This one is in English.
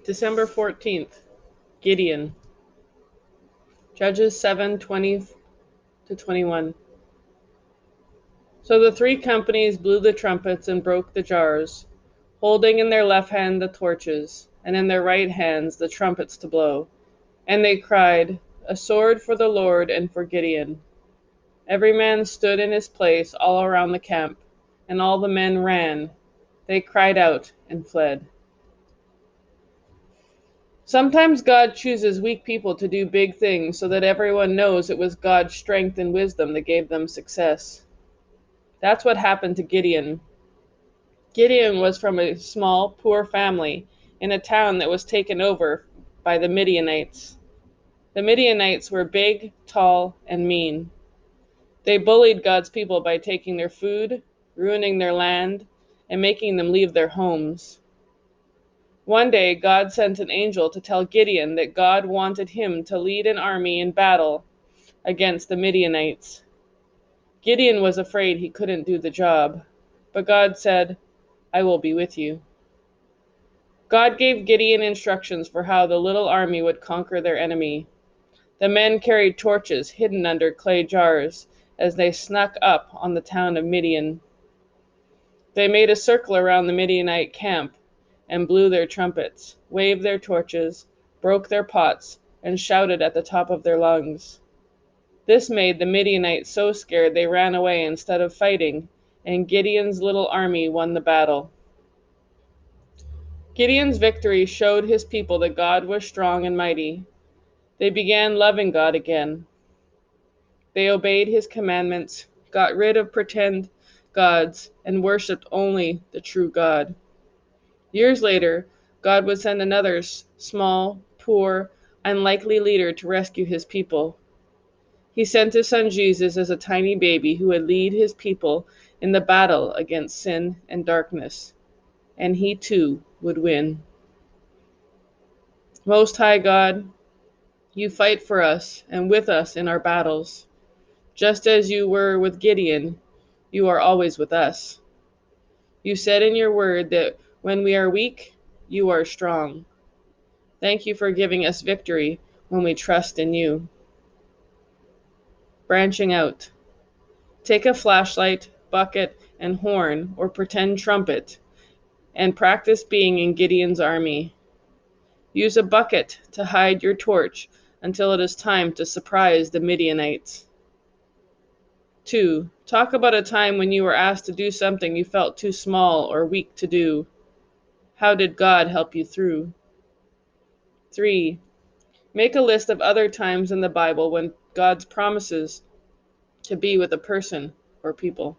December 14th, Gideon. Judges 7:20 to 21. So the three companies blew the trumpets and broke the jars, holding in their left hand the torches, and in their right hands the trumpets to blow. And they cried, "A sword for the Lord and for Gideon." Every man stood in his place all around the camp, and all the men ran. They cried out and fled. Sometimes God chooses weak people to do big things so that everyone knows it was God's strength and wisdom that gave them success. That's what happened to Gideon. Gideon was from a small, poor family in a town that was taken over by the Midianites. The Midianites were big, tall, and mean. They bullied God's people by taking their food, ruining their land, and making them leave their homes. One day, God sent an angel to tell Gideon that God wanted him to lead an army in battle against the Midianites. Gideon was afraid he couldn't do the job, but God said, "I will be with you." God gave Gideon instructions for how the little army would conquer their enemy. The men carried torches hidden under clay jars as they snuck up on the town of Midian. They made a circle around the Midianite camp and blew their trumpets, waved their torches, broke their pots, and shouted at the top of their lungs. This made the Midianites so scared they ran away instead of fighting, and Gideon's little army won the battle. Gideon's victory showed his people that God was strong and mighty. They began loving God again. They obeyed his commandments, got rid of pretend gods, and worshiped only the true God. Years later, God would send another small, poor, unlikely leader to rescue his people. He sent his son Jesus as a tiny baby who would lead his people in the battle against sin and darkness, and he too would win. Most High God, you fight for us and with us in our battles. Just as you were with Gideon, you are always with us. You said in your word that when we are weak, you are strong. Thank you for giving us victory when we trust in you. Branching out. Take a flashlight, bucket, and horn or pretend trumpet and practice being in Gideon's army. Use a bucket to hide your torch until it is time to surprise the Midianites. 2. Talk about a time when you were asked to do something you felt too small or weak to do. How did God help you through? 3. Make a list of other times in the Bible when God's promises to be with a person or people.